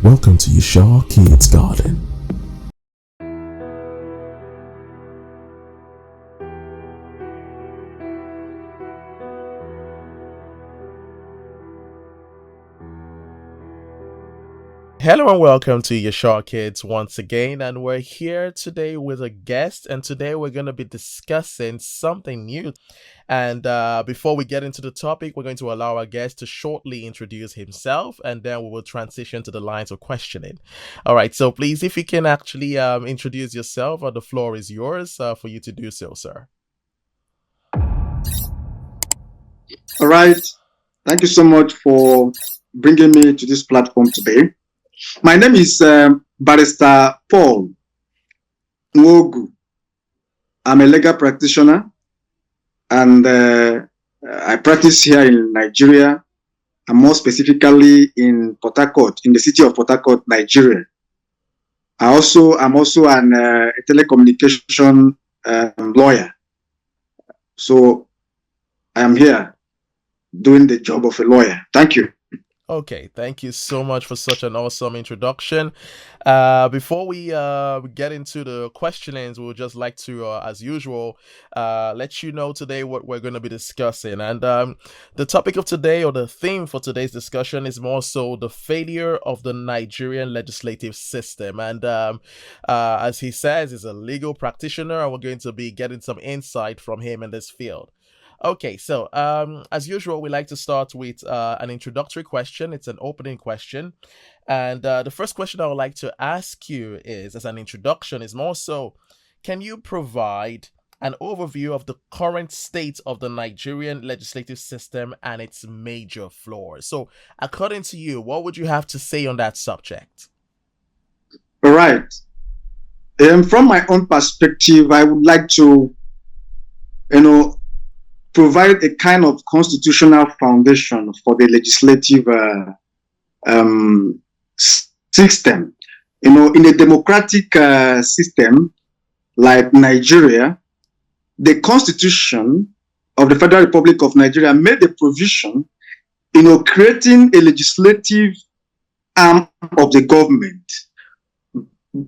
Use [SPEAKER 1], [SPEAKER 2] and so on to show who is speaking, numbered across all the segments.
[SPEAKER 1] Welcome to Yeshua Kids Garden.
[SPEAKER 2] Hello and welcome to Yeshua Kids once again, and we're here today with a guest, and today we're going to be discussing something new. And before we get into the topic, we're going to allow our guest to shortly introduce himself, and then we will transition to the lines of questioning. All right, so please, if you can actually introduce yourself, the floor is yours for you to do so, sir.
[SPEAKER 3] All right, thank you so much for bringing me to this platform today. My name is Barrister Paul Nwogu. I'm a legal practitioner, and I practice here in Nigeria, and more specifically in Port Harcourt, in the city of Port Harcourt, Nigeria. I'm also a telecommunication lawyer. So I am here doing the job of a lawyer. Thank you.
[SPEAKER 2] Okay, thank you so much for such an awesome introduction. Before we get into the questionings, we would just like to, as usual, let you know today what we're going to be discussing. And the topic of today, or the theme for today's discussion, is more so the failure of the Nigerian legislative system. And as he says, he's a legal practitioner, and we're going to be getting some insight from him in this field. Okay, so as usual, we like to start with an introductory question. It's an opening question. And the first question I would like to ask you is, as an introduction, is more so, can you provide an overview of the current state of the Nigerian legislative system and its major flaws? So, according to you, what would you have to say on that subject?
[SPEAKER 3] All right. From my own perspective, I would like to, provide a kind of constitutional foundation for the legislative system. In a democratic system like Nigeria, the Constitution of the Federal Republic of Nigeria made a provision, creating a legislative arm of the government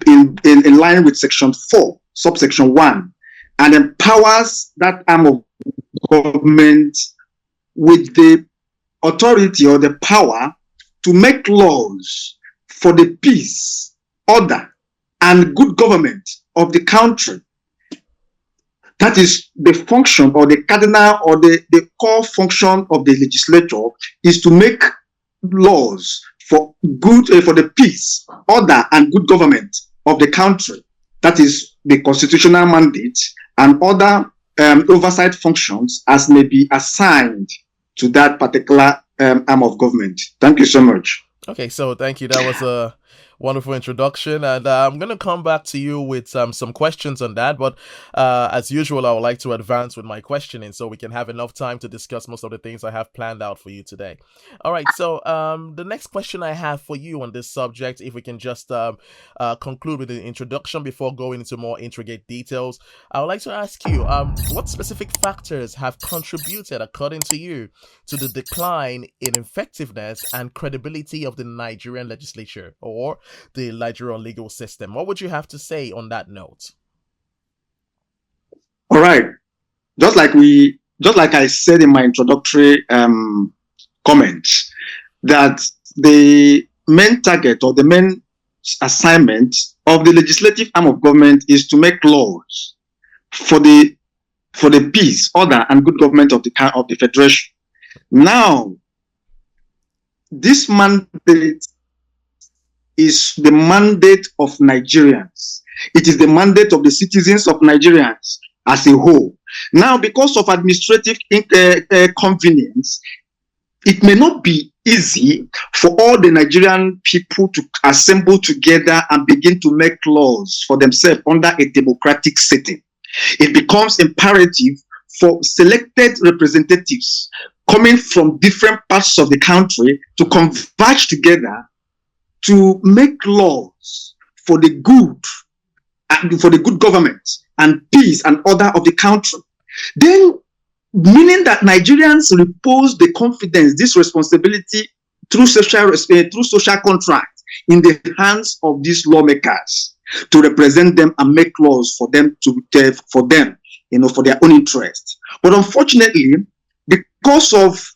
[SPEAKER 3] in line with Section 4, subsection 1, and empowers that arm of government with the authority or the power to make laws for the peace, order, and good government of the country. That is the function, or the cardinal, or the core function of the legislature, is to make laws for the peace, order, and good government of the country. That is the constitutional mandate, and other oversight functions as may be assigned to that particular arm of government. Thank you so much.
[SPEAKER 2] Okay, so thank you. That was a wonderful introduction, and I'm going to come back to you with some questions on that, but as usual, I would like to advance with my questioning so we can have enough time to discuss most of the things I have planned out for you today. All right, so the next question I have for you on this subject, if we can just conclude with the introduction before going into more intricate details, I would like to ask you, what specific factors have contributed, according to you, to the decline in effectiveness and credibility of the Nigerian legislature, or the Nigerian legal system? What would you have to say on that note?
[SPEAKER 3] All right. Just like I said in my introductory comments, that the main target or the main assignment of the legislative arm of government is to make laws for the peace, order, and good government of the federation. Now, this mandate is the mandate of Nigerians. It is the mandate of the citizens of Nigerians as a whole. Now, because of administrative convenience, it may not be easy for all the Nigerian people to assemble together and begin to make laws for themselves under a democratic setting. It becomes imperative for selected representatives coming from different parts of the country to converge together to make laws for the good government and peace and order of the country. Then, meaning that Nigerians repose the confidence, this responsibility through social contract in the hands of these lawmakers to represent them and make laws for them for their own interest. But unfortunately, because of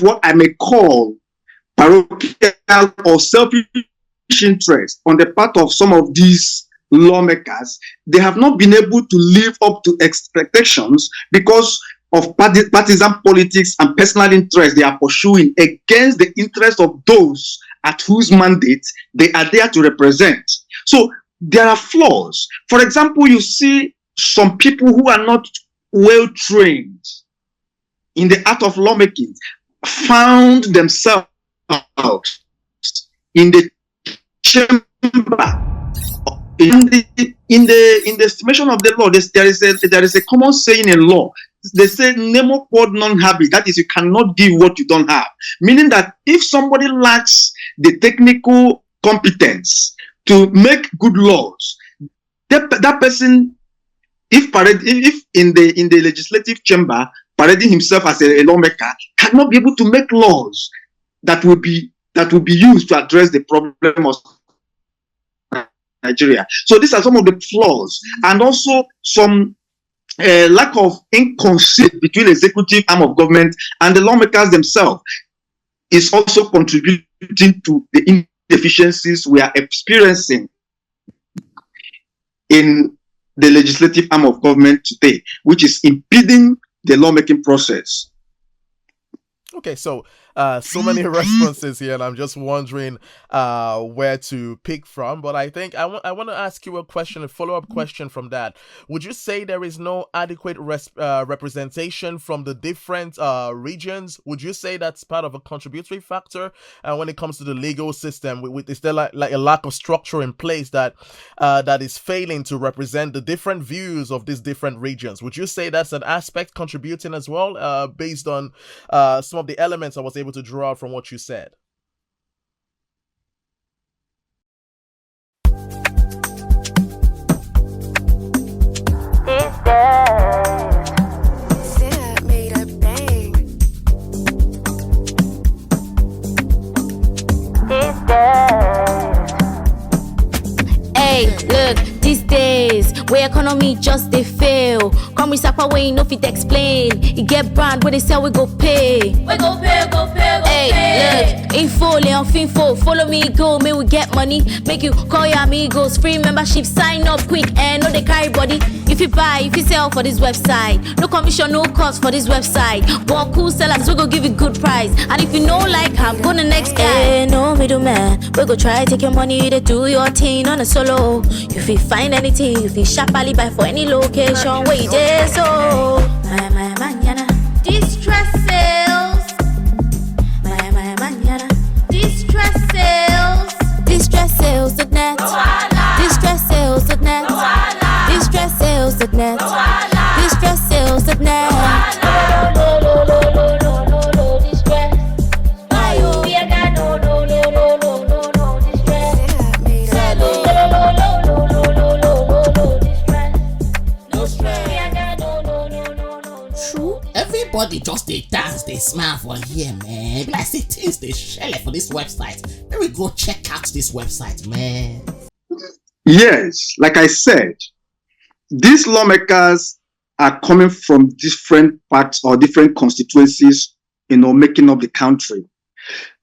[SPEAKER 3] what I may call parochial or selfish interest on the part of some of these lawmakers, they have not been able to live up to expectations because of partisan politics and personal interest they are pursuing against the interest of those at whose mandate they are there to represent. So there are flaws. For example, you see some people who are not well trained in the art of lawmaking found themselves in the chamber. In the estimation of the law, there is a common saying in law. They say nemo quod non habet. That is, you cannot give what you don't have. Meaning that if somebody lacks the technical competence to make good laws, that person, if in the legislative chamber parading himself as a lawmaker, cannot be able to make laws that will be used to address the problem of Nigeria. So these are some of the flaws, and also some lack of inconsistency between the executive arm of government and the lawmakers themselves is also contributing to the inefficiencies we are experiencing in the legislative arm of government today, which is impeding the lawmaking process.
[SPEAKER 2] Okay, so many responses here, and I'm just wondering where to pick from. But I think I want to ask you a follow-up question from that. Would you say there is no adequate representation from the different regions? Would you say that's part of a contributory factor when it comes to the legal system? Is there like a lack of structure in place that is failing to represent the different views of these different regions? Would you say that's an aspect contributing as well, based on some of the elements I was able to draw out from what you said?
[SPEAKER 4] Hey, look, these days, where economy just they fail. Come with Sapa way, no fit explain. You get brand where they sell, we go pay. We go pay, go pay, go hey, pay. Look, info, Leon Finfo, follow me, go, may we get money. Make you call your amigos, free membership, sign up quick, and no they carry body. If you buy, if you sell for this website, no commission, no cost for this website. One cool sellers, we go give you good price. And if you know like I'm gonna next guy. Hey, no middleman, we go try take your money to do your thing on a solo. If you find anything, if you shop buy for any location, where you there, so my manana. Distress sales. My manana. Distress sales. Distress sales.net. Distress sales.net. Distress sales.net. Distress sales.net.
[SPEAKER 5] Everybody just they dance, they smile for here, man. Like see things they share for this website. Let me go check out this website, man.
[SPEAKER 3] Yes, like I said, these lawmakers are coming from different parts or different constituencies, making up the country.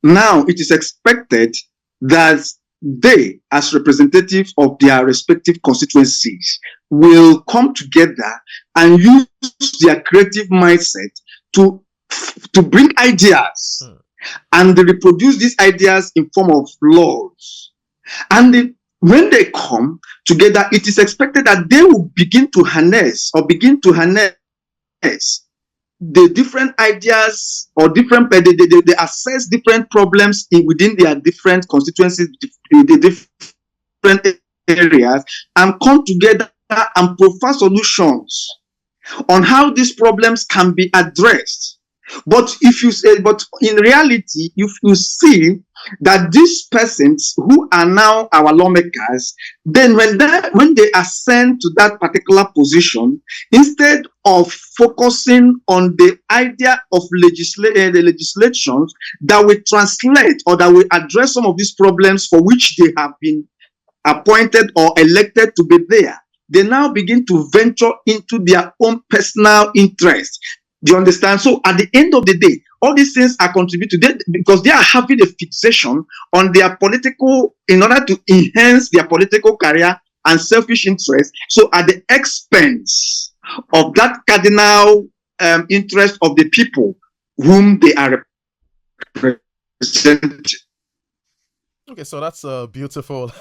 [SPEAKER 3] Now, it is expected that they, as representatives of their respective constituencies, will come together and use their creative mindset to bring ideas and they reproduce these ideas in form of laws. And when they come together, it is expected that they will begin to harness the different ideas or they assess different problems within their different constituencies, the different areas, and come together and provide solutions on how these problems can be addressed. But if you say, but in reality, if you see that these persons who are now our lawmakers, then when they ascend to that particular position, instead of focusing on the idea of the legislations that will translate or that will address some of these problems for which they have been appointed or elected to be there, they now begin to venture into their own personal interest. Do you understand? So at the end of the day, all these things are contributing to them because they are having a fixation on their political, in order to enhance their political career and selfish interest. So at the expense of that cardinal interest of the people whom they are representing.
[SPEAKER 2] Okay, so that's beautiful.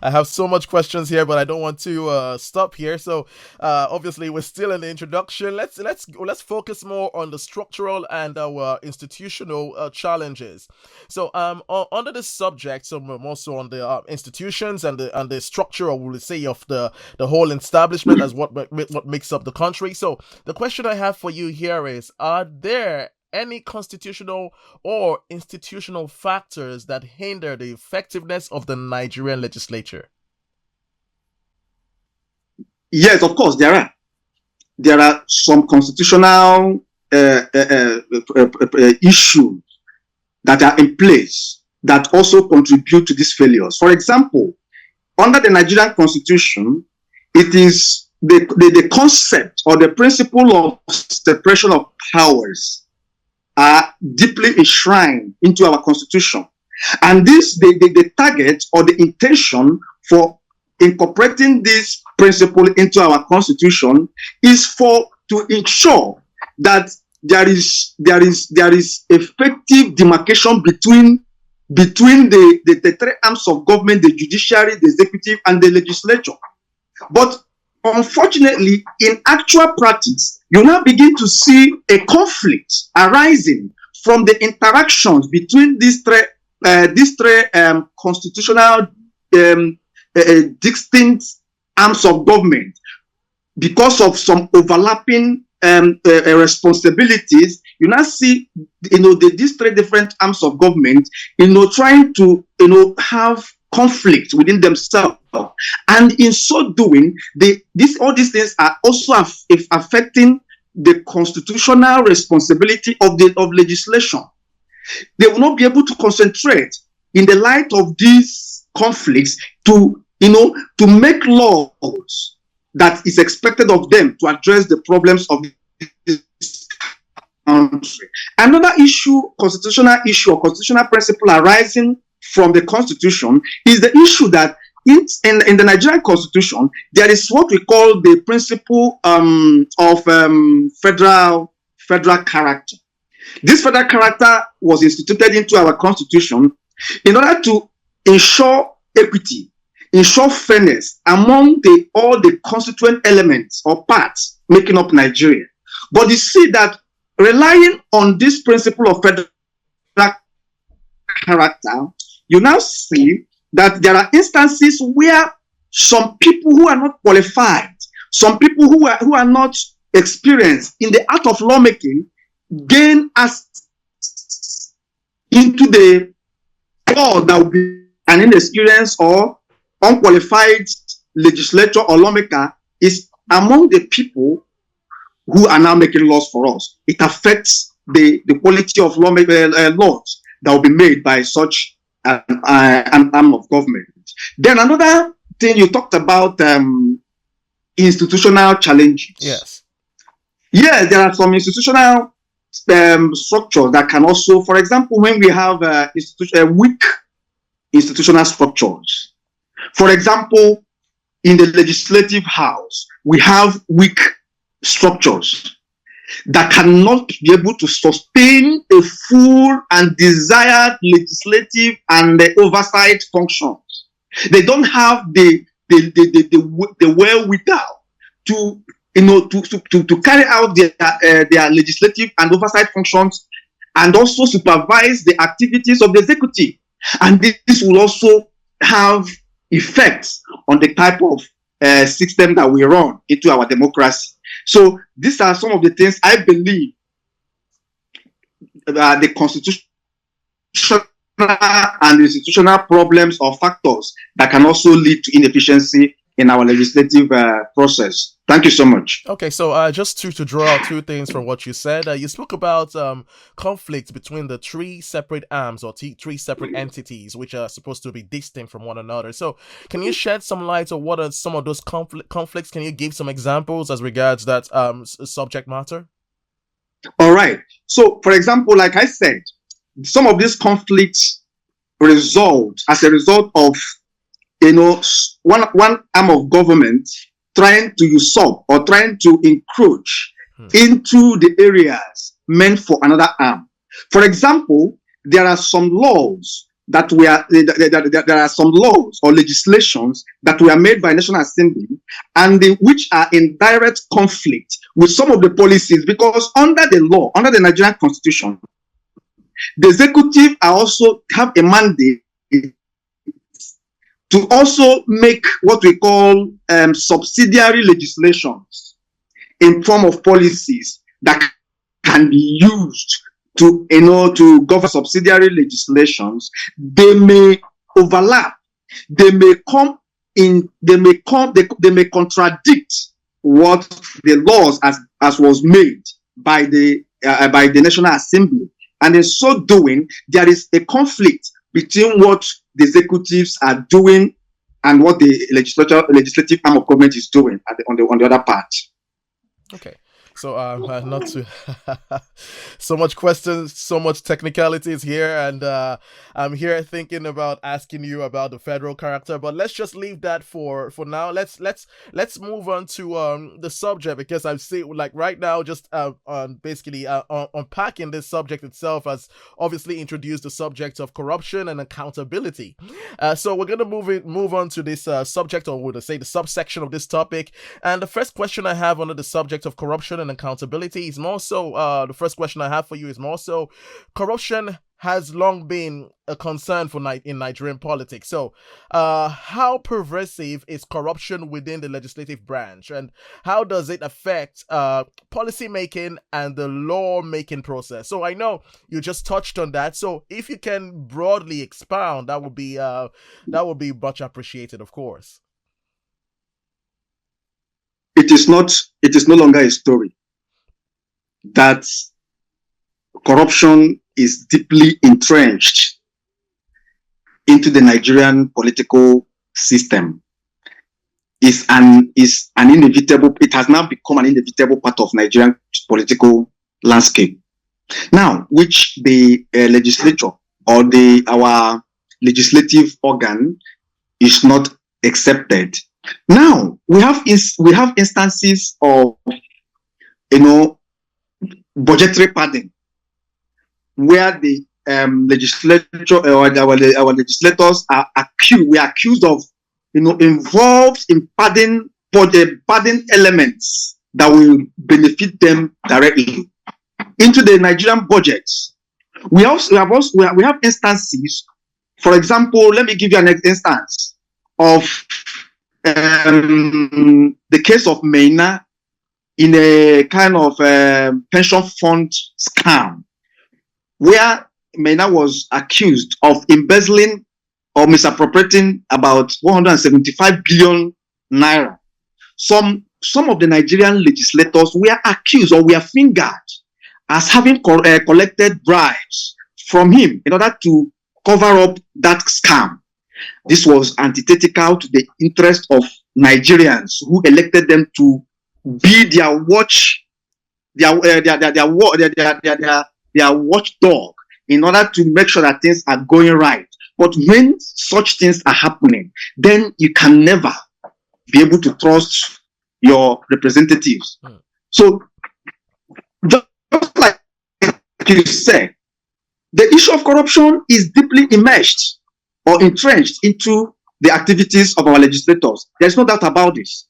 [SPEAKER 2] I have so much questions here, but I don't want to stop here. So obviously, we're still in the introduction. Let's focus more on the structural and our institutional challenges. So under this subject, so more so on the institutions and the structure, or we'll say of the whole establishment as what makes up the country. So the question I have for you here is: are there any constitutional or institutional factors that hinder the effectiveness of the Nigerian legislature?
[SPEAKER 3] Yes, of course, there are. There are some constitutional issues that are in place that also contribute to these failures. For example, under the Nigerian Constitution, it is the concept or the principle of separation of powers are deeply enshrined into our constitution. And this, the target or the intention for incorporating this principle into our constitution is to ensure that there is effective demarcation between the three arms of government, the judiciary, the executive, and the legislature. But unfortunately, in actual practice, you now begin to see a conflict arising from the interactions between these three constitutional distinct arms of government, because of some overlapping responsibilities. You now see, these three different arms of government, trying to, have conflict within themselves, and in so doing, all these things are also affecting the constitutional responsibility of legislation. They will not be able to concentrate in the light of these conflicts to make laws that is expected of them to address the problems of this country. Another issue, constitutional issue or constitutional principle arising from the Constitution is the issue that in the Nigerian Constitution, there is what we call the principle of federal character. This federal character was instituted into our Constitution in order to ensure equity, ensure fairness among all the constituent elements or parts making up Nigeria. But you see that relying on this principle of federal character, you now see that there are instances where some people who are not qualified, some people who are not experienced in the art of lawmaking, gain access into the law that will be an inexperienced or unqualified legislator or lawmaker is among the people who are now making laws for us. It affects the quality of laws that will be made by such an arm of government. Then another thing you talked about, institutional challenges.
[SPEAKER 2] Yes.
[SPEAKER 3] Yeah, there are some institutional structures that can also, for example, when we have weak institutional structures. For example, in the legislative house, we have weak structures that cannot be able to sustain a full and desired legislative and oversight functions. They don't have the wherewithal to carry out their legislative and oversight functions, and also supervise the activities of the executive. And this will also have effects on the type of system that we run into our democracy. So these are some of the things I believe the constitutional and institutional problems or factors that can also lead to inefficiency in our legislative process. Thank you so much.
[SPEAKER 2] Okay, so just to draw out two things from what you said, you spoke about conflict between the three separate arms or three separate entities, which are supposed to be distinct from one another. So, can you shed some light on what are some of those conflicts? Can you give some examples as regards that subject matter?
[SPEAKER 3] All right. So, for example, like I said, some of these conflicts result as a result of one arm of government trying to usurp or trying to encroach into the areas meant for another arm. For example, there are some laws there are some laws or legislations that were made by National Assembly and which are in direct conflict with some of the policies, because under the law, under the Nigerian Constitution, the executive also have a mandate to also make what we call subsidiary legislations in form of policies that can be used to govern subsidiary legislations. They may overlap, they may contradict what the laws as was made by the National Assembly, and in so doing, there is a conflict between what the executives are doing and what the legislative arm of government is doing on the other part.
[SPEAKER 2] Okay. So not to so much questions, so much technicalities here, and I'm here thinking about asking you about the federal character, but let's just leave that for now. Let's move on to the subject, because I've seen, like, right now, just basically unpacking this subject itself has obviously introduced the subject of corruption and accountability. So we're gonna move on to this subject, or would I say the subsection of this topic. And the first question I have under the subject of corruption and accountability is more so, the first question I have for you is more so, corruption has long been a concern in Nigerian politics. So how pervasive is corruption within the legislative branch, and how does it affect policy making and the law making process? So I know you just touched on that, so if you can broadly expound, that would be much appreciated, of course.
[SPEAKER 3] It is no longer a story that corruption is deeply entrenched into the Nigerian political system. It has now become an inevitable part of Nigerian political landscape. Now, which the legislature or our legislative organ is not accepted. Now we have instances of budgetary padding, where the legislature or our legislators are accused of involved in padding elements that will benefit them directly into the Nigerian budgets. We have instances. For example, let me give you an instance of the case of Maina in a kind of pension fund scam, where Maina was accused of embezzling or misappropriating about 175 billion naira. Some of the Nigerian legislators were accused or were fingered as having collected bribes from him in order to cover up that scam. This was antithetical to the interest of Nigerians who elected them to be their watchdog in order to make sure that things are going right. But when such things are happening, then you can never be able to trust your representatives. So, just like you said, the issue of corruption is deeply enmeshed or entrenched into the activities of our legislators. There's no doubt about this.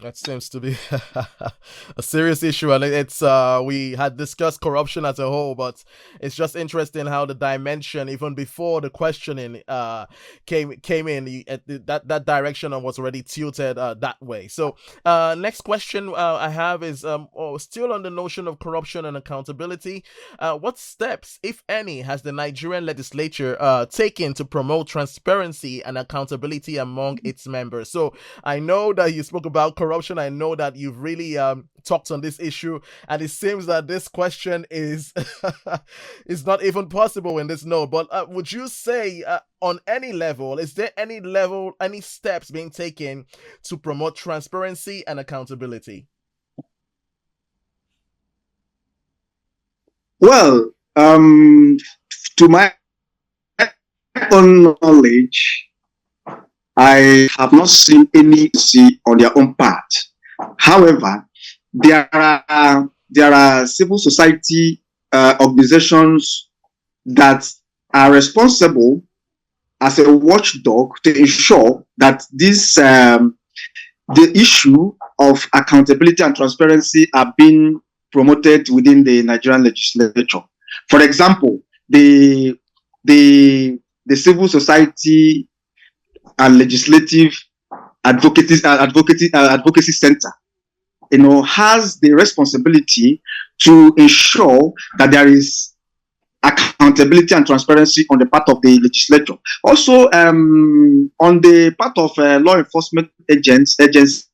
[SPEAKER 2] That seems to be a serious issue, and it's we had discussed corruption as a whole, but it's just interesting how the dimension, even before the questioning came in, that direction was already tilted that way. So next question I have is still on the notion of corruption and accountability. What steps, if any, has the Nigerian legislature taken to promote transparency and accountability among its members? So I know that you spoke about corruption. I know that you've really talked on this issue, and it seems that this question is is not even possible in this note. But would you say, on any level, is there any steps being taken to promote transparency and accountability?
[SPEAKER 3] Well, to my own knowledge, I have not seen any on their own part. However, there are civil society organizations that are responsible as a watchdog to ensure that the issue of accountability and transparency are being promoted within the Nigerian legislature. For example, the civil society and legislative advocacy center, has the responsibility to ensure that there is accountability and transparency on the part of the legislature. Also, on the part of law enforcement agencies,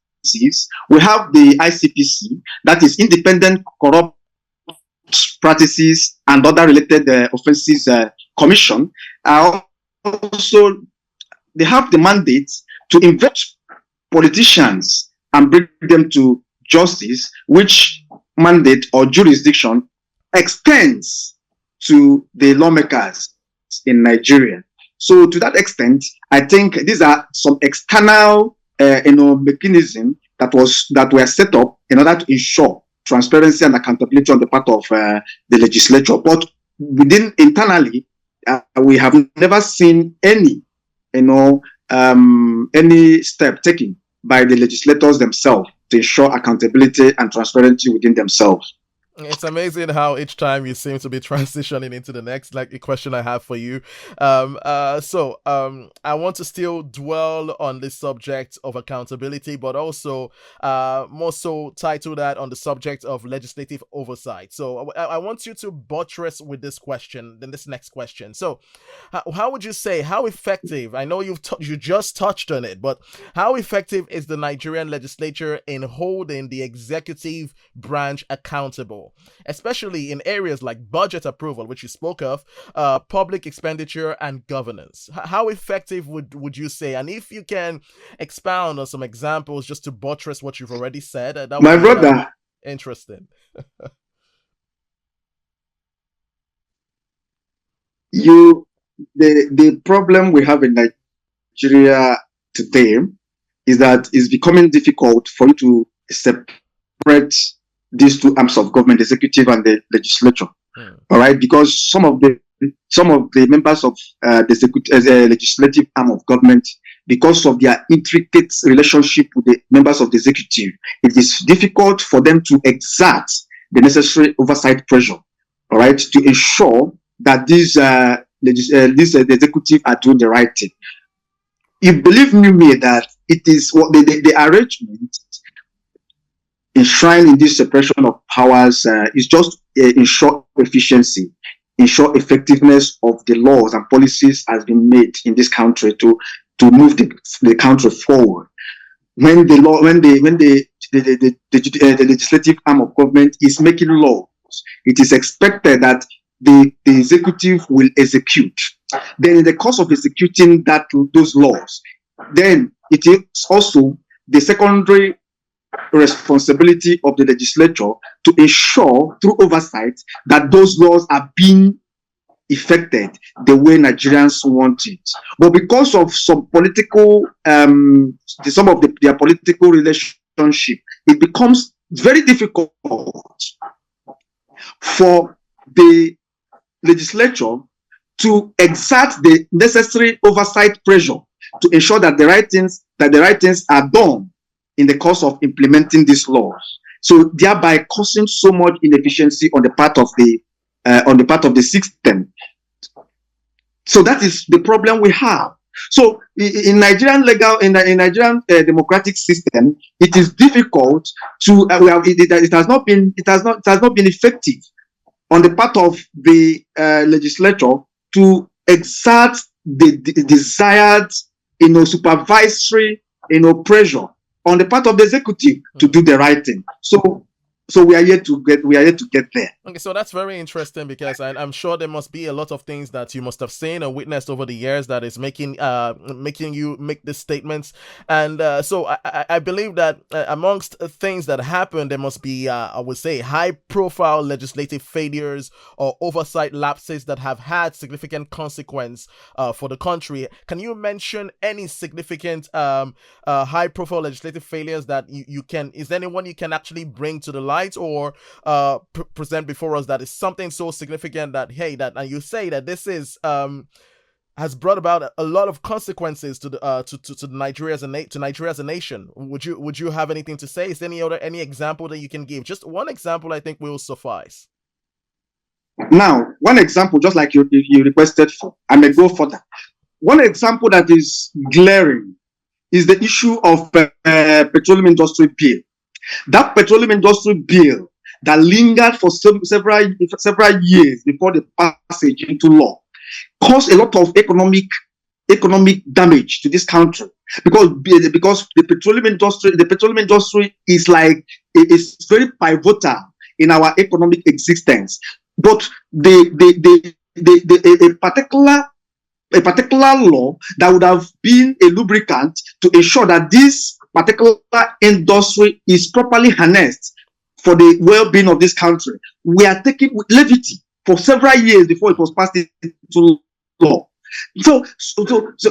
[SPEAKER 3] we have the ICPC, that is Independent Corrupt Practices and Other Related Offences Commission. Also, they have the mandate to investigate politicians and bring them to justice, which mandate or jurisdiction extends to the lawmakers in Nigeria. So to that extent, I think these are some external mechanisms that were set up in order to ensure transparency and accountability on the part of the legislature. But internally, we have never seen any step taken by the legislators themselves to ensure accountability and transparency within themselves.
[SPEAKER 2] It's amazing how each time you seem to be transitioning into the next, like, a question I have for you. I want to still dwell on this subject of accountability, but also more so title that on the subject of legislative oversight. So I want you to buttress with this question, then this next question. So how would you say, how effective, I know you just touched on it, but how effective is the Nigerian legislature in holding the executive branch accountable, especially in areas like budget approval, which you spoke of, public expenditure and governance? How effective would you say? And if you can expound on some examples just to buttress what you've already said, that would
[SPEAKER 3] My
[SPEAKER 2] be
[SPEAKER 3] brother,
[SPEAKER 2] interesting.
[SPEAKER 3] the problem we have in Nigeria today is that it's becoming difficult for you to separate these two arms of government, the executive and the legislature. All right, because some of the members of the legislative arm of government, because of their intricate relationship with the members of the executive, it is difficult for them to exert the necessary oversight pressure. All right, to ensure that the executive are doing the right thing. You believe me that it is what the arrangement enshrined in this separation of powers is just ensure efficiency, ensure effectiveness of the laws and policies has been made in this country to move the country forward. When the legislative arm of government is making laws, it is expected that the executive will execute. Then in the course of executing those laws, then it is also the secondary responsibility of the legislature to ensure through oversight that those laws are being effected the way Nigerians want it. But because of some political, their political relationship, it becomes very difficult for the legislature to exert the necessary oversight pressure to ensure that the right things are done in the course of implementing these laws. So thereby causing so much inefficiency on the part of the system. So that is the problem we have. So in Nigerian Nigerian democratic system, it is difficult to it has not been effective on the part of the legislature to exert the desired supervisory pressure on the part of the executive to do the right thing. So we are yet to get there.
[SPEAKER 2] Okay, so that's very interesting, because I'm sure there must be a lot of things that you must have seen or witnessed over the years that is making you make these statements. And so I believe that amongst things that happen, there must be I would say high-profile legislative failures or oversight lapses that have had significant consequence for the country. Can you mention any significant high-profile legislative failures that you can? Is there anyone you can actually bring to the light or present before us that is something so significant that and you say that this is has brought about a lot of consequences to the to Nigeria as a nation? Would you have anything to say? Is there any example that you can give? Just one example, I think, will suffice.
[SPEAKER 3] Now, one example, just like you requested for, I may go further. One example that is glaring is the issue of petroleum industry bill. That petroleum industry bill that lingered for several years before the passage into law caused a lot of economic damage to this country, because the petroleum industry is very pivotal in our economic existence. But a particular law that would have been a lubricant to ensure that this particular industry is properly harnessed for the well-being of this country, we are taking with levity for several years before it was passed into law. So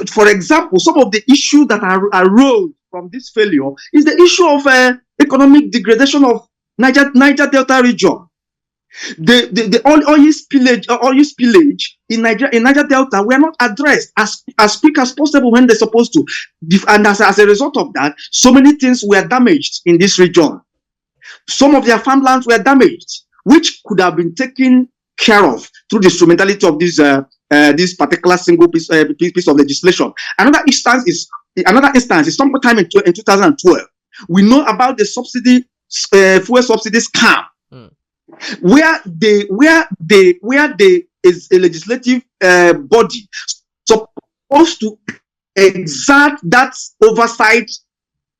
[SPEAKER 3] for example, some of the issues that arose from this failure is the issue of economic degradation of Niger Delta region. The oil spillage in Niger Delta were not addressed as quick as possible when they're supposed to, and as a result of that, so many things were damaged in this region. Some of their farmlands were damaged, which could have been taken care of through the instrumentality of this particular single piece of legislation. Another instance is sometime in 2012. We know about the fuel subsidy scam. Where is a legislative body supposed to exert that oversight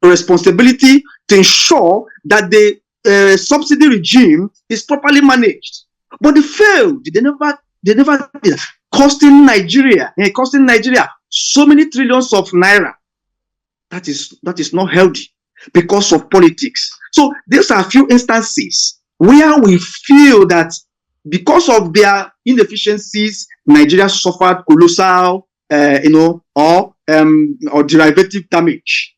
[SPEAKER 3] responsibility to ensure that the subsidy regime is properly managed, but they failed. They never did, costing Nigeria so many trillions of naira. That is not healthy because of politics. So these are a few instances where we feel that because of their inefficiencies, Nigeria suffered colossal, or derivative damage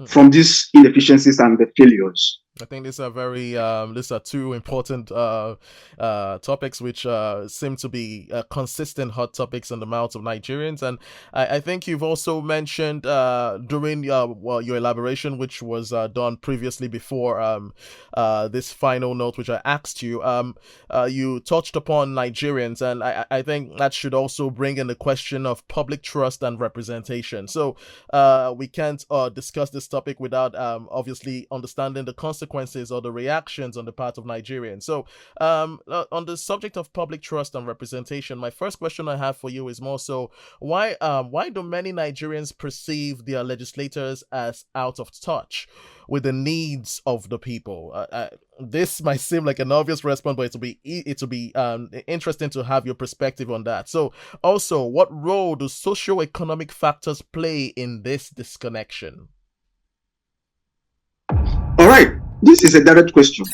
[SPEAKER 3] from these inefficiencies and the failures.
[SPEAKER 2] I think these are two important topics which seem to be consistent hot topics in the mouths of Nigerians. And I think you've also mentioned during your elaboration, which was done previously before this final note which I asked you, you touched upon Nigerians, and I think that should also bring in the question of public trust and representation. So we can't discuss this topic without obviously understanding the consequences or the reactions on the part of Nigerians. So on the subject of public trust and representation, my first question I have for you is more so, why do many Nigerians perceive their legislators as out of touch with the needs of the people? This might seem like an obvious response, but it will be interesting to have your perspective on that. So also, what role do socio-economic factors play in this disconnection?
[SPEAKER 3] All right, this is a direct question.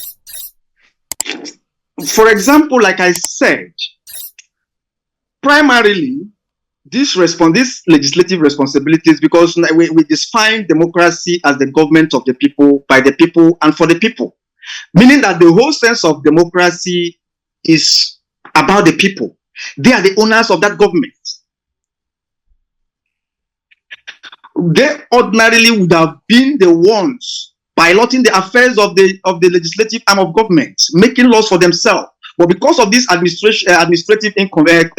[SPEAKER 3] For example, like I said, primarily this legislative responsibilities, because we define democracy as the government of the people, by the people, and for the people, meaning that the whole sense of democracy is about the people. They are the owners of that government. they ordinarily would have been the ones piloting the affairs of the legislative arm of government, making laws for themselves. But because of this administrative inconvenience,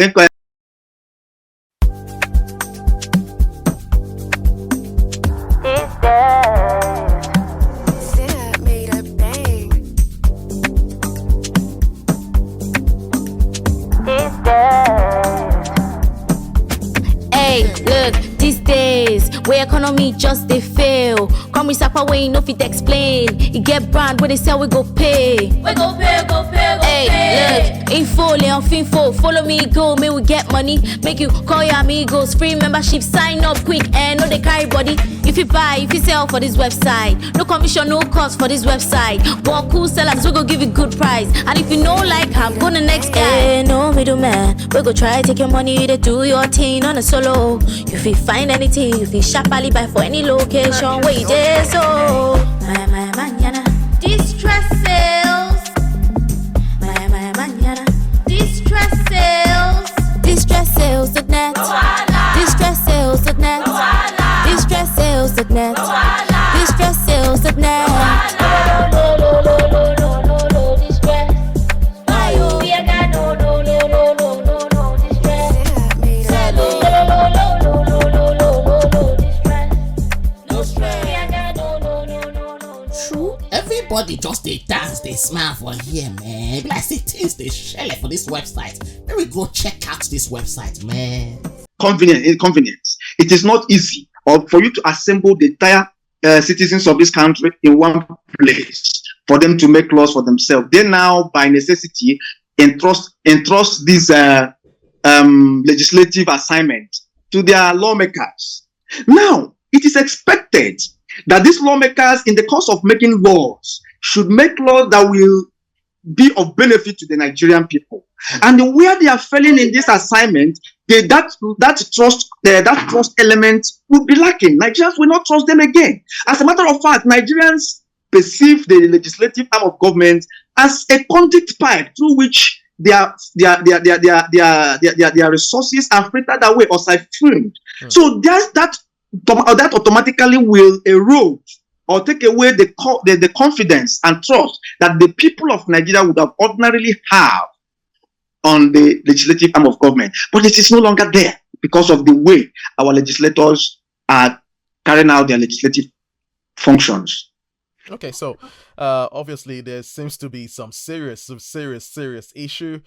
[SPEAKER 4] Hey, look, these days, where economy just they fail. Come with Sapa way, no fit explain. You get brand where they sell, we go pay. We go pay, go pay, go pay. Hey, look, info, Leon Finfo, follow me, go, may we get money. Make you call your amigos, free membership, sign up quick, and no they carry body. If you buy, if you sell for this website, no commission, no cost for this website. But cool sellers, we go give you good price. And if you know like I'm go the next guy. Hey, no middleman, we go try take your money, they do your thing on a solo. If you find anything, if you sharply buy for any location, where you there, so my manana, distress sales. My manana, distress sales. Distress sales.net. Distress sales.net. Distress sales.net. Distress sales.net.
[SPEAKER 5] Everybody just they dance, they smile for here, man. Be like say things they share for this website. Maybe go check out this website, man.
[SPEAKER 3] Inconvenience. It is not easy or for you to assemble the entire citizens of this country in one place for them to make laws for themselves. They now, by necessity, entrust this legislative assignment to their lawmakers. Now, it is expected that these lawmakers, in the course of making laws, should make laws that will be of benefit to the Nigerian people. And where they are failing in this assignment, that trust element will be lacking. Nigerians will not trust them again. As a matter of fact, Nigerians perceive the legislative arm of government as a conduit pipe through which their resources are filtered away or siphoned. So that automatically will erode or take away the confidence and trust that the people of Nigeria would have ordinarily have on the legislative arm of government. But it is no longer there because of the way our legislators are carrying out their legislative functions.
[SPEAKER 2] Okay, so obviously there seems to be some serious issue.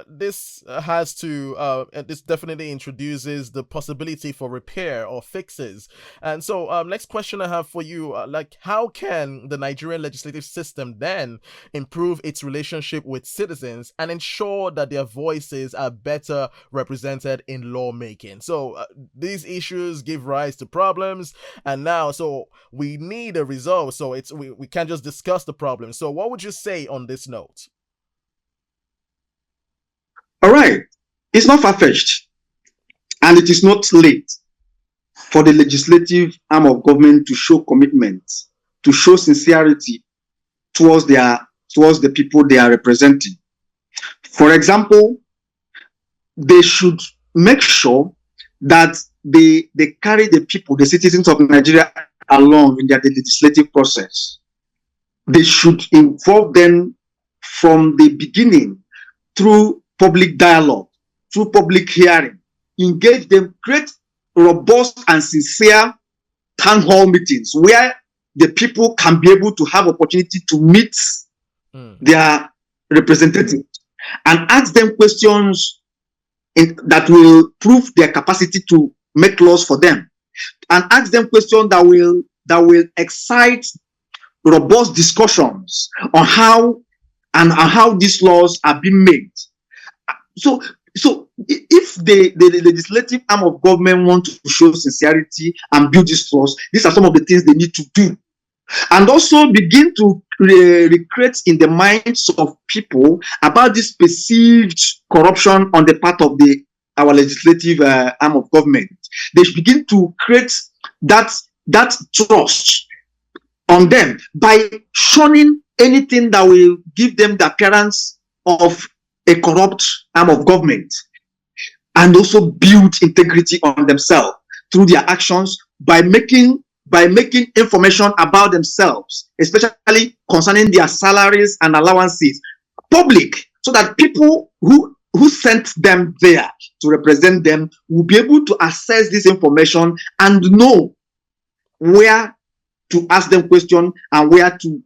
[SPEAKER 2] This has to this definitely introduces the possibility for repair or fixes. And so next question I have for you, like how can the Nigerian legislative system then improve its relationship with citizens and ensure that their voices are better represented in lawmaking? So these issues give rise to problems, and now so we need a result. So we can't just discuss the problem. So what would you say on this note?
[SPEAKER 3] All right. It's not far-fetched, and it is not late for the legislative arm of government to show commitment, to show sincerity towards the people they are representing. For example, they should make sure that they carry the people, the citizens of Nigeria, along in their legislative process. They should involve them from the beginning through public dialogue, through public hearing, engage them, create robust and sincere town hall meetings where the people can be able to have opportunity to meet their representatives and ask them questions that will prove their capacity to make laws for them, and ask them questions that will excite robust discussions on how these laws are being made. So if the legislative arm of government want to show sincerity and build these laws, these are some of the things they need to do. And also begin to recreate in the minds of people about this perceived corruption on the part of our legislative arm of government. They should begin to create that trust on them by shunning anything that will give them the appearance of a corrupt arm of government, and also build integrity on themselves through their actions by making information about themselves, especially concerning their salaries and allowances, public, so that people who sent them there to represent them will be able to access this information and know where to ask them questions and where to,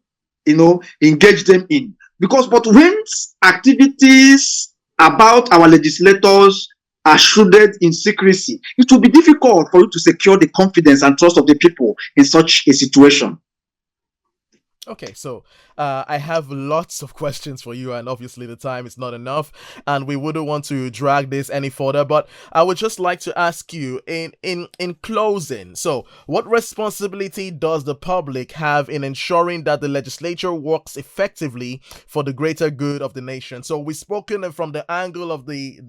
[SPEAKER 3] engage them in. But when activities about our legislators are shrouded in secrecy, it will be difficult for you to secure the confidence and trust of the people in such a situation.
[SPEAKER 2] Okay, so I have lots of questions for you, and obviously the time is not enough, and we wouldn't want to drag this any further. But I would just like to ask you, in closing, so what responsibility does the public have in ensuring that the legislature works effectively for the greater good of the nation? So we've spoken from the angle of the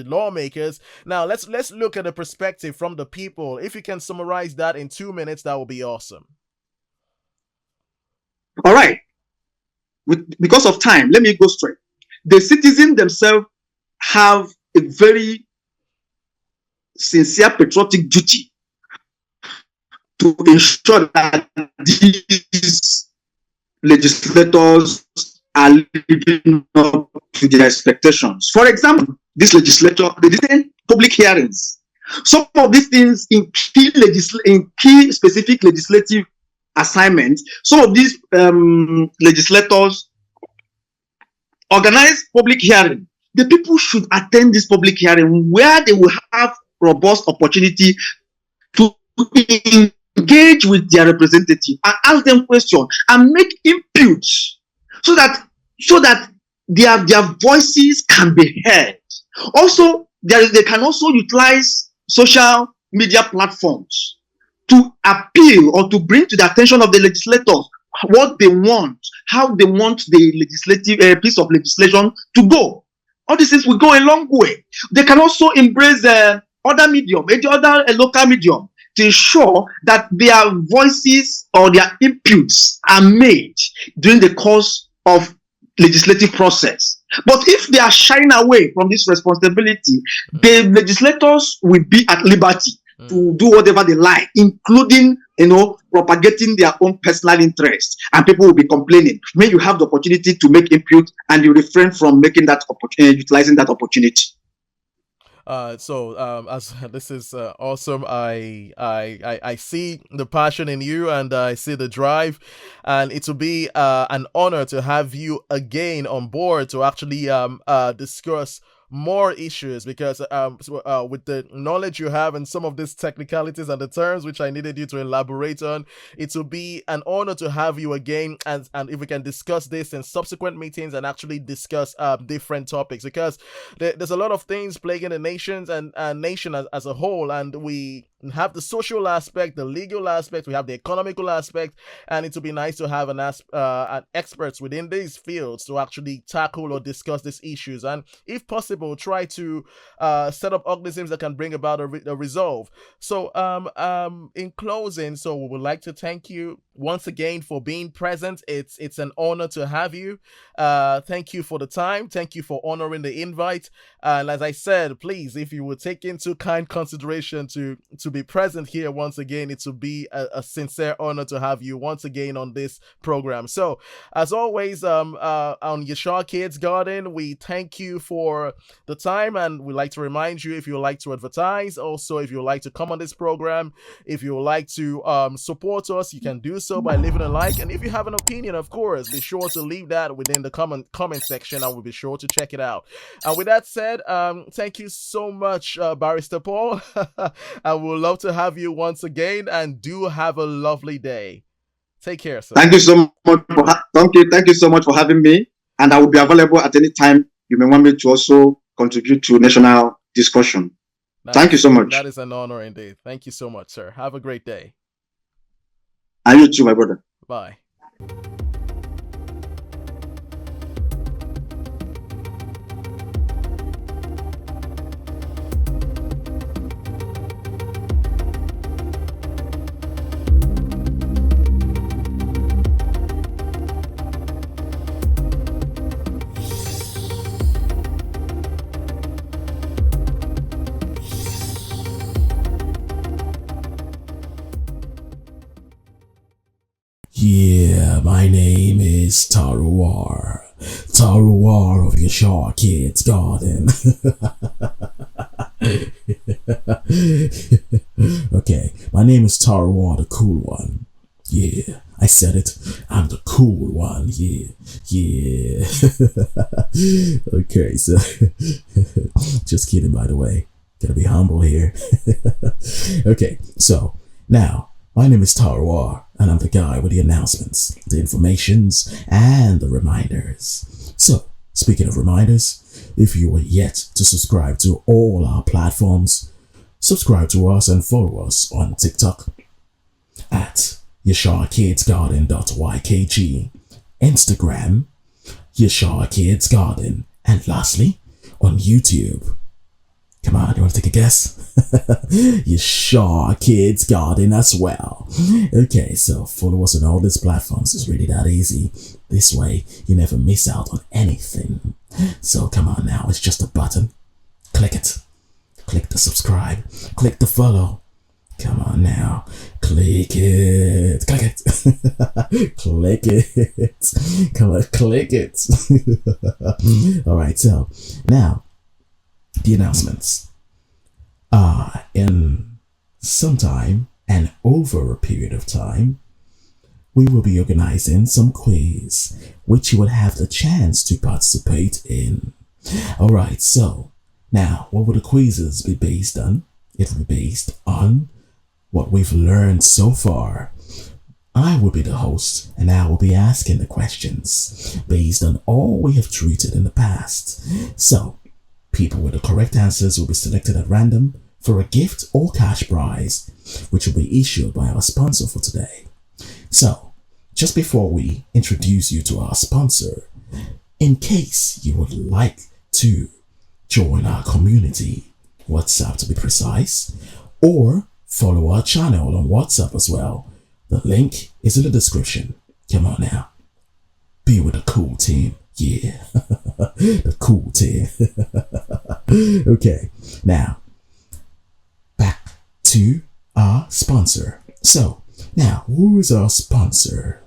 [SPEAKER 2] lawmakers. Now let's look at the perspective from the people. If you can summarize that in 2 minutes, that would be awesome.
[SPEAKER 3] All right. Because of time, let me go straight. The citizens themselves have a very sincere patriotic duty to ensure that these legislators are living up to their expectations. For example, this legislature, they did public hearings. Some of these things in key specific legislative assignments, some of these legislators organize public hearing. The people should attend this public hearing where they will have robust opportunity to engage with their representative and ask them questions and make inputs so that their voices can be heard. Also, they can also utilize social media platforms to appeal or to bring to the attention of the legislators what they want, how they want the legislative piece of legislation to go. All these things will go a long way. They can also embrace other medium, other local medium, to ensure that their voices or their inputs are made during the course of legislative process. But if they are shying away from this responsibility, the legislators will be at liberty to do whatever they like, including, propagating their own personal interests, and people will be complaining. When you have the opportunity to make input and you refrain from making that utilizing that opportunity.
[SPEAKER 2] As this is awesome, I see the passion in you, and I see the drive, and it will be an honor to have you again on board to actually discuss more issues, because with the knowledge you have and some of these technicalities and the terms which I needed you to elaborate on, it will be an honor to have you again, and if we can discuss this in subsequent meetings and actually discuss different topics, because there's a lot of things plaguing the nations and nation as a whole, and we have the social aspect, the legal aspect, we have the economical aspect, and it would be nice to have an experts within these fields to actually tackle or discuss these issues, and if possible try to set up organisms that can bring about a resolve. So in closing, so we would like to thank you once again for being present. It's an honor to have you. Thank you for the time. Thank you for honoring the invite. And as I said, please, if you would take into kind consideration to be present here once again, it will be a sincere honor to have you once again on this program. So as always, on Yeshua Kids Garden, we thank you for the time, and we'd like to remind you, if you would like to advertise, also if you would like to come on this program, if you would like to support us, you can do so by leaving a like, and if you have an opinion, of course, be sure to leave that within the comment section, and we'll be sure to check it out. And with that said, thank you so much, Barrister Paul. I would love to have you once again, and do have a lovely day. Take care, sir.
[SPEAKER 3] Thank you so much thank you so much for having me, and I will be available at any time you may want me to also contribute to national discussion. Thank you so much.
[SPEAKER 2] That is an honor indeed. Thank you so much, sir. Have a great day.
[SPEAKER 3] And you too, my brother.
[SPEAKER 2] Bye.
[SPEAKER 1] Yeah, my name is Taruwar. Taruwar of Yashar Kids Garden. Okay, my name is Taruwar, the cool one. Yeah, I said it. I'm the cool one. Yeah. Okay, so just kidding, by the way. Gotta be humble here. Okay, so now my name is Taruwar, and I'm the guy with the announcements, the informations, and the reminders. So, speaking of reminders, if you are yet to subscribe to all our platforms, subscribe to us and follow us on TikTok at YasharKidsGarden.ykg, Instagram, Yashar Kids Garden, and lastly, on YouTube. Come on, you want to take a guess? Yashar Kids Garden as well. Okay, so follow us on all these platforms. It's really that easy. This way, you never miss out on anything. So come on now, it's just a button. Click it. Click the subscribe. Click the follow. Come on now. Click it. Click it. Click it. Come on, click it. Alright, so now the announcements. In some time and over a period of time, we will be organizing some quiz which you will have the chance to participate in. Alright, so now what will the quizzes be based on? It will be based on what we've learned so far. I will be the host and I will be asking the questions based on all we have treated in the past. So people with the correct answers will be selected at random for a gift or cash prize, which will be issued by our sponsor for today. So, just before we introduce you to our sponsor, in case you would like to join our community, WhatsApp to be precise, or follow our channel on WhatsApp as well, the link is in the description. Come on now. Be with the cool team. Yeah, the cool team. Okay, now back to our sponsor. So now, who is our sponsor?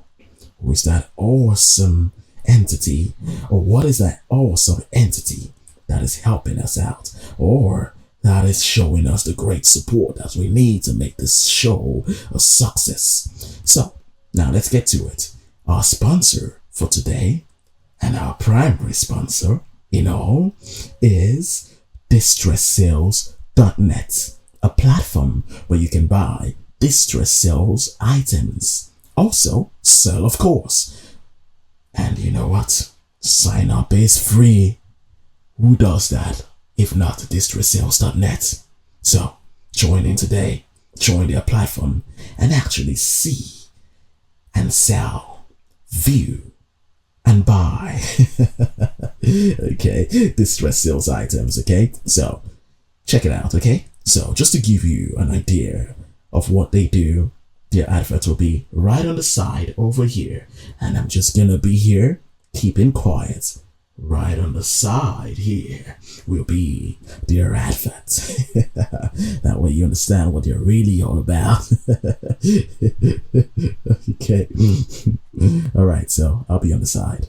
[SPEAKER 1] Who is that awesome entity, or what is that awesome entity that is helping us out, or that is showing us the great support that we need to make this show a success? So now let's get to it. Our sponsor for today, and our primary sponsor in all, is DistressSales.net, a platform where you can buy distress sales items. Also sell, of course. And you know what? Sign up is free. Who does that if not DistressSales.net? So join in today, join their platform, and actually see and sell, view, and buy. Okay, distress sales items. Okay, so check it out. Okay, so just to give you an idea of what they do, their advert will be right on the side over here, and I'm just gonna be here keeping quiet. Right on the side here will be their advert. That way you understand what they're really all about. Okay. All right, so I'll be on the side.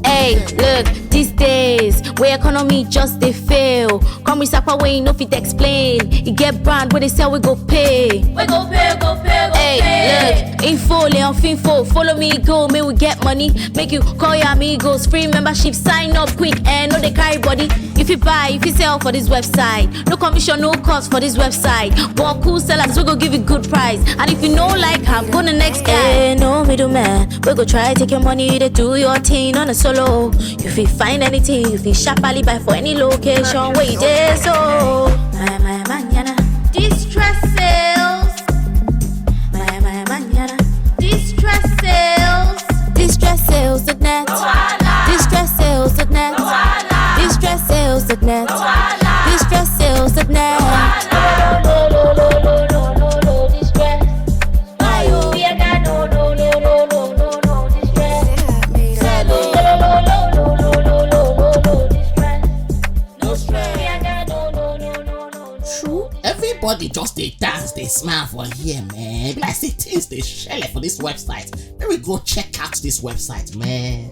[SPEAKER 4] Hey, look, these days, where economy just they fail. Come with Sapa way, no fit explain. You get brand where they sell, we go pay. We go pay, go pay, go pay. Hey, look, info, Leon Finfo, follow me, go, may we get money. Make you call your amigos, free membership, sign up quick, and no they carry body. If you buy, if you sell for this website, no commission, no cost for this website. But cool sellers, we go give you good price. And if you know like I'm go the next guy. Hey, no middleman, we go try take your money, they do your thing on a solo. If you find anything, if you sharply buy for any location, where you there, so my manana, distress sales. My manana, distress sales. Distress sales.net. Distress sales.net. Distress sales.net. Distress sales.net. No, distress. No, you, we got no.
[SPEAKER 5] everybody just dey dance, dey smile for here, man. Be like say things dey shele for this website. Make we go check out this website, man.